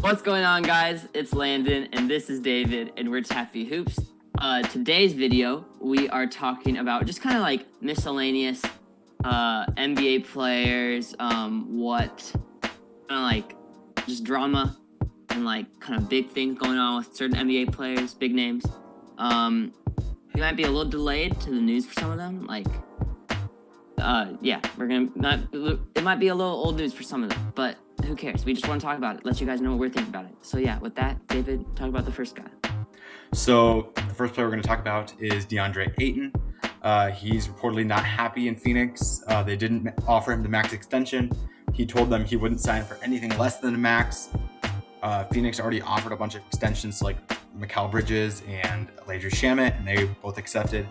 What's going on, guys? It's Landon, and this is David, and we're Taffie Hoops. Today's video, we are talking about just kind of like miscellaneous NBA players, just drama and like kind of big things going on with certain NBA players, big names. We might be a little delayed to the news for some of them. It might be a little old news for some of them, but who cares? We just want to talk about it, let you guys know what we're thinking about it. So yeah, with that, David, talk about the first guy. So the first player we're going to talk about is DeAndre Ayton. He's reportedly not happy in Phoenix. They didn't offer him the max extension. He told them he wouldn't sign for anything less than a max. Phoenix already offered a bunch of extensions like Mikal Bridges and Landry Shamet, and they both accepted.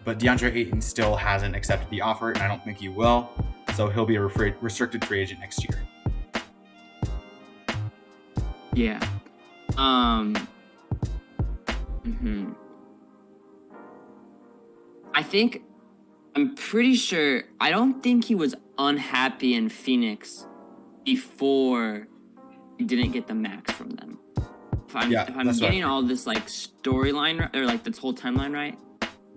But DeAndre Ayton still hasn't accepted the offer, and I don't think he will. So he'll be a restricted free agent next year. Yeah. I'm pretty sure, I don't think he was unhappy in Phoenix before he didn't get the max from them. If I'm getting all this like storyline or like this whole timeline right,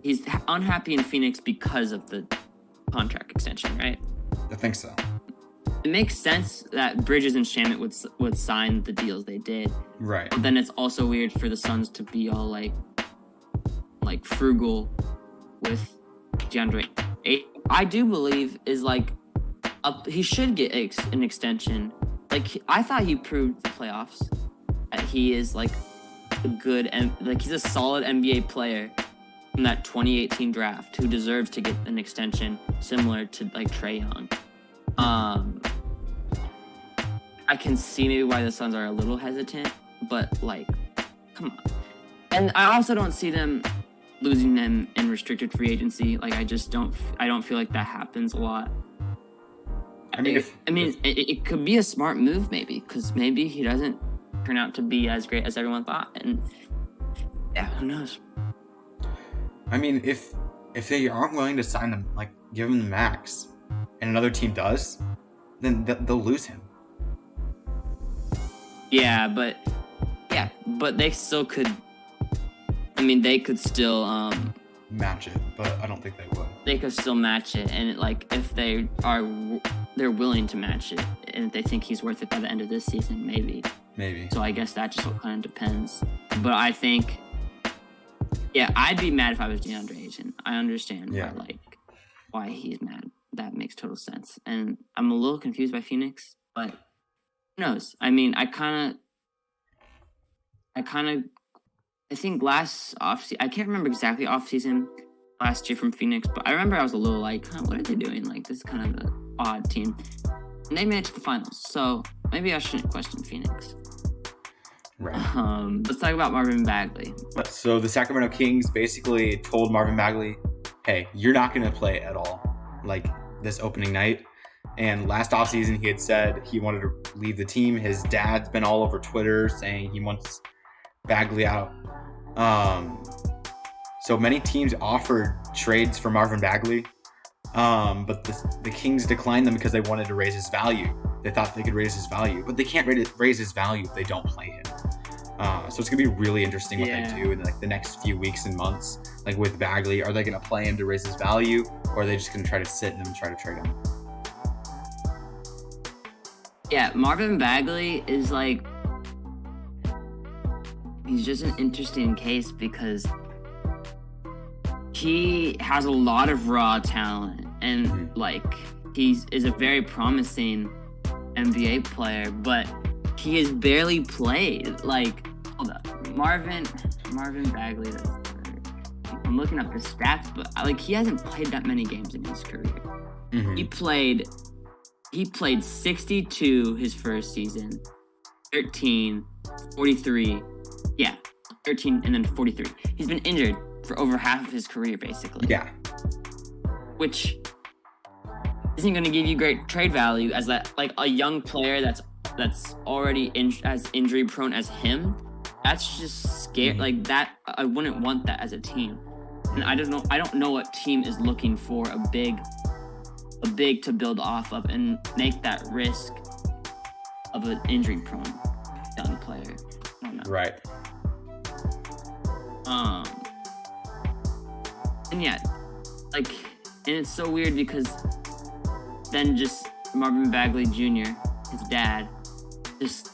he's unhappy in Phoenix because of the contract extension, right? I think so. It makes sense that Bridges and Shamet would sign the deals they did. Right. But then it's also weird for the Suns to be all like frugal with DeAndre Ayton. I do believe is he should get an extension. Like, I thought he proved the playoffs that he is like a good and he's a solid NBA player from that 2018 draft who deserves to get an extension similar to like Trae Young. I can see maybe why the Suns are a little hesitant, but like, come on. And I also don't see them losing them in restricted free agency. Like, I don't feel like that happens a lot. It could be a smart move maybe, because maybe he doesn't turn out to be as great as everyone thought, and yeah, who knows? I mean, if they aren't willing to sign them, like give him the max, and another team does, then they'll lose him. Yeah, but they still could. I mean, they could still match it, but I don't think they would. They could still match it, and if they're willing to match it, and if they think he's worth it by the end of this season, maybe. So I guess that just kind of depends. But I think, yeah, I'd be mad if I was DeAndre Ayton. I understand why he's mad. That makes total sense. And I'm a little confused by Phoenix, but who knows? I mean, I think last offseason, I can't remember exactly offseason last year from Phoenix, but I remember I was a little like, what are they doing? Like, this is kind of an odd team. And they made it to the finals, so maybe I shouldn't question Phoenix. Right. Let's talk about Marvin Bagley. So the Sacramento Kings basically told Marvin Bagley, hey, you're not going to play at all, like, this opening night. And last offseason, he had said he wanted to leave the team. His dad's been all over Twitter saying he wants Bagley out. So many teams offered trades for Marvin Bagley, but the Kings declined them because they wanted to raise his value. They thought they could raise his value, but they can't raise his value if they don't play him. So it's gonna be really interesting what they do in like the next few weeks and months. Like with Bagley, are they gonna play him to raise his value, or are they just gonna try to sit him and try to trade him? Yeah, Marvin Bagley is like, he's just an interesting case because he has a lot of raw talent and is a very promising NBA player, but he has barely played. Like, hold up, Marvin Bagley. I'm looking up his stats, but he hasn't played that many games in his career. Mm-hmm. He played 62 his first season, 13, 43. Yeah, 13 and then 43. He's been injured for over half of his career, basically. Yeah. Which isn't going to give you great trade value as that, like, a young player that's already as injury prone as him. That's just scary. Mm-hmm. Like, that, I wouldn't want that as a team. And I don't know what team is looking for a big to build off of and make that risk of an injury prone. young player. I don't know. Right. And yeah, like, and it's so weird because then just Marvin Bagley Jr., his dad, just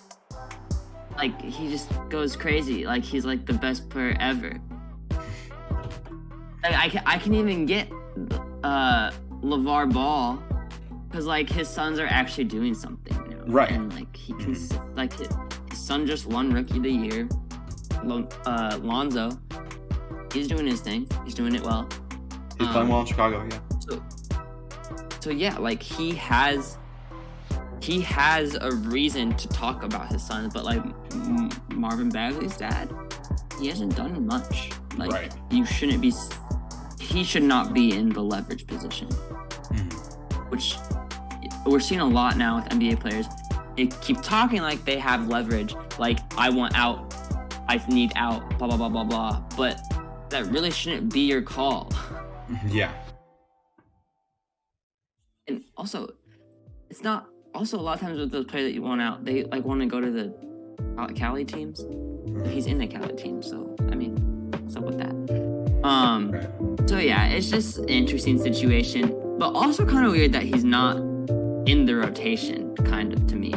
like he just goes crazy. Like he's like the best player ever. Like I can even get LeVar Ball because like his sons are actually doing something, you know? Right. And like he can like his son just won Rookie of the Year. Lonzo, he's doing his thing. He's doing it well. He's playing well in Chicago, yeah. So yeah, like he has a reason to talk about his sons, but like Marvin Bagley's dad, he hasn't done much. Like right. He should not be in the leverage position, which we're seeing a lot now with NBA players. They keep talking like they have leverage, like I want out, I need out, blah blah blah blah blah, but that really shouldn't be your call. Yeah. And also, it's not. Also, a lot of times with those players that you want out, they like want to go to the Cali teams. He's in the Cali team, so I mean, what's up with that? Right. So yeah, it's just an interesting situation, but also kind of weird that he's not in the rotation, kind of to me.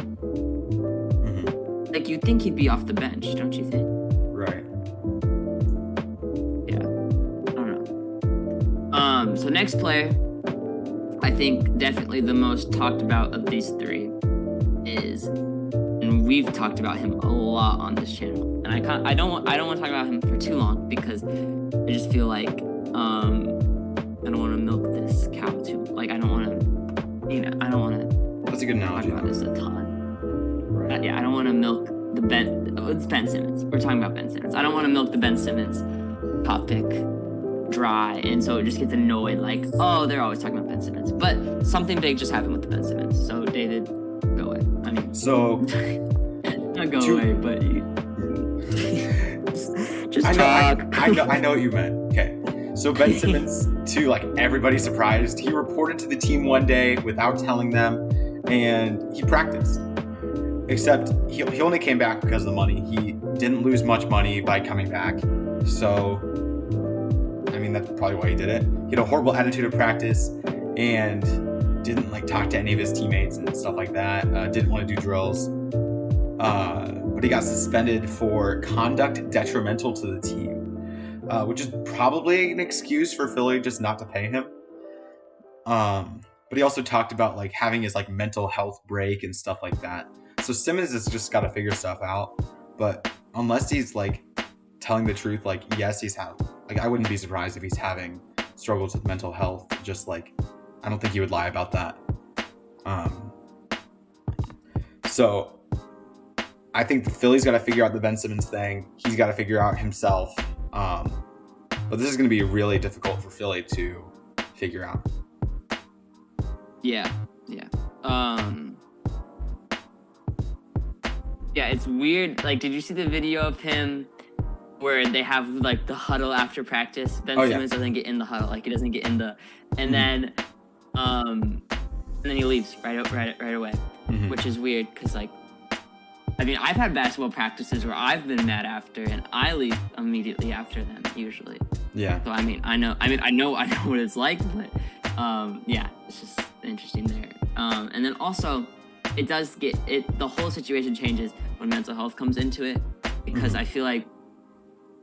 Like you'd think he'd be off the bench, don't you think? Right. Yeah. I don't know. So next player. I think definitely the most talked about of these three is, and we've talked about him a lot on this channel, and I don't want to talk about him for too long because I just feel like I don't want to milk this cow too. Like I don't want to, I don't want to. That's a good analogy. Talk about this a ton. Right. Yeah, I don't want to milk the it's Ben Simmons. We're talking about Ben Simmons. I don't want to milk the Ben Simmons topic dry, and so it just gets annoyed like, oh, they're always talking about Ben Simmons, but something big just happened with the Ben Simmons. So David, go away. I mean, so not go away, but you just talk. I know what you meant. Okay, so Ben Simmons, to like everybody's surprised, he reported to the team one day without telling them, and he practiced. Except he only came back because of the money. He didn't lose much money by coming back, so I mean, that's probably why he did it. He had a horrible attitude at practice and didn't like talk to any of his teammates and stuff like that. Didn't want to do drills. But he got suspended for conduct detrimental to the team, which is probably an excuse for Philly just not to pay him. But he also talked about like having his like mental health break and stuff like that. So Simmons has just got to figure stuff out. But unless he's like telling the truth, like yes, like I wouldn't be surprised if he's having struggles with mental health. Just like I don't think he would lie about that. So I think the Philly's got to figure out the Ben Simmons thing. He's got to figure out himself. But this is going to be really difficult for Philly to figure out. Yeah. Yeah, it's weird. Like, did you see the video of him where they have like the huddle after practice? Ben Simmons doesn't get in the huddle, like he doesn't get in the, and then he leaves right away, which is weird because like, I mean, I've had basketball practices where I've been mad after, and I leave immediately after them usually. Yeah. So I know what it's like, but yeah, it's just interesting there. And then also, it does the whole situation changes when mental health comes into it, because I feel like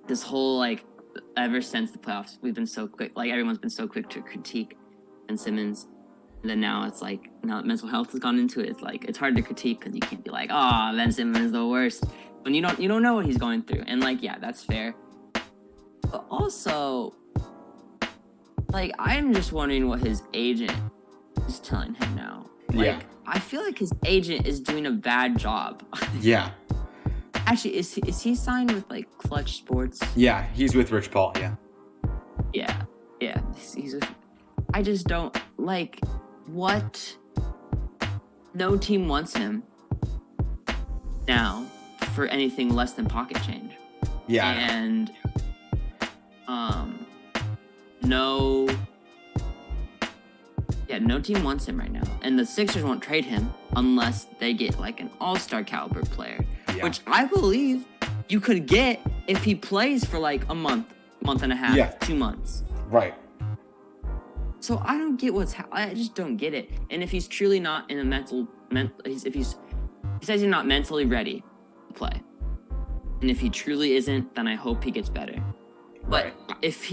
this whole, like, ever since the playoffs, we've been so quick, like, everyone's been so quick to critique Ben Simmons, and then now it's like, now that mental health has gone into it, it's like, it's hard to critique, because you can't be like, oh, Ben Simmons is the worst, when you don't know what he's going through, and, like, yeah, that's fair, but also, like, I'm just wondering what his agent is telling him now. Like, I feel like his agent is doing a bad job. Yeah. Actually, is he signed with, like, Clutch Sports? Yeah, he's with Rich Paul, Yeah. He's with... I just don't... Like, what? No team wants him now for anything less than pocket change. Yeah. And, no... Yeah, no team wants him right now. And the Sixers won't trade him unless they get, like, an all-star caliber player. which I believe you could get if he plays for like a month and a half, 2 months. Right. So I don't get I just don't get it. And if he's truly not in a he says he's not mentally ready to play. And if he truly isn't, then I hope he gets better. But if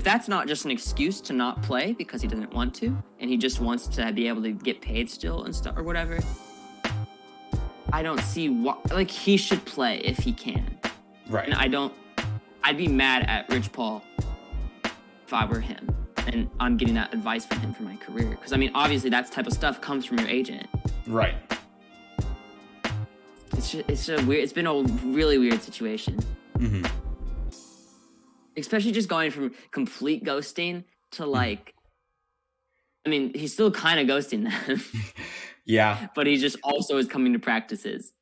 that's not just an excuse to not play because he doesn't want to, and he just wants to be able to get paid still and stuff or whatever, I don't see what, like, he should play if he can. Right. And I'd be mad at Rich Paul if I were him. And I'm getting that advice from him for my career. Because, I mean, obviously that type of stuff comes from your agent. Right. It's been a really weird situation. Mm-hmm. Especially just going from complete ghosting to, like, I mean, he's still kind of ghosting them. Yeah. But he just also is coming to practices.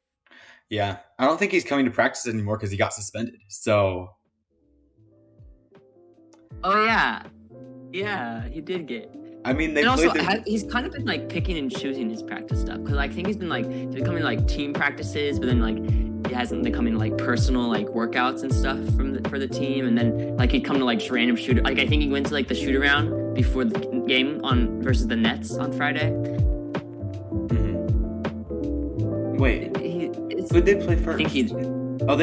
Yeah. I don't think he's coming to practice anymore because he got suspended. So. Oh, yeah. Yeah, he did get. I mean, he's kind of been like picking and choosing his practice stuff because I think he's been like coming to like team practices, but then like he hasn't been coming to like personal like workouts and stuff for the team, and then like he'd come to like random shoot. Like I think he went to like the shoot around before the game versus the Nets on Friday. Mm-hmm. Wait, who did play first? I think they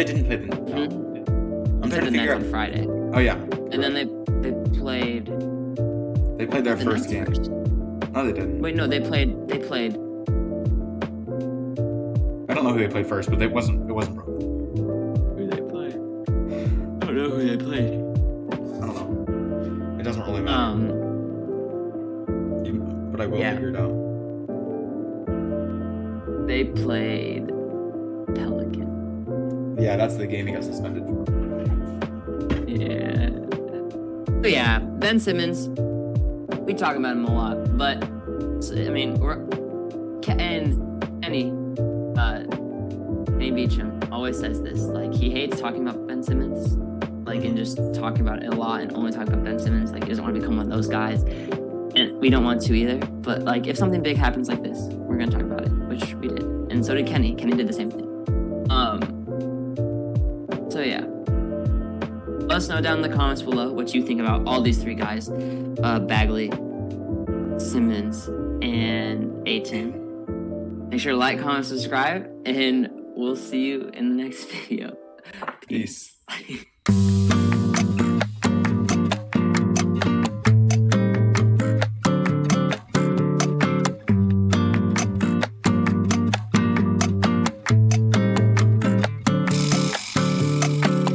didn't play the Nets. No. I'm trying to figure out on Friday. Oh yeah. And then they played. They played their first game. First. No, they didn't. Wait, no, they played. I don't know who they played first, but it wasn't Brooklyn. Who they played? I don't know who they played. I don't know. It doesn't really matter. But I will figure it out. They played Pelican. Yeah, that's the game he got suspended for. Yeah. So yeah, Ben Simmons. We talk about him a lot, but I mean, Kenny Beecham always says this. Like, he hates talking about Ben Simmons, like, and just talking about it a lot, and only talking about Ben Simmons. Like, he doesn't want to become one of those guys, and we don't want to either. But like, if something big happens like this, we're gonna talk about it, which we did, and so did Kenny. Kenny did the same thing. So yeah. Let us know down in the comments below what you think about all these three guys, Bagley, Simmons, and Ayton. Make sure to like, comment, subscribe, and we'll see you in the next video. Peace.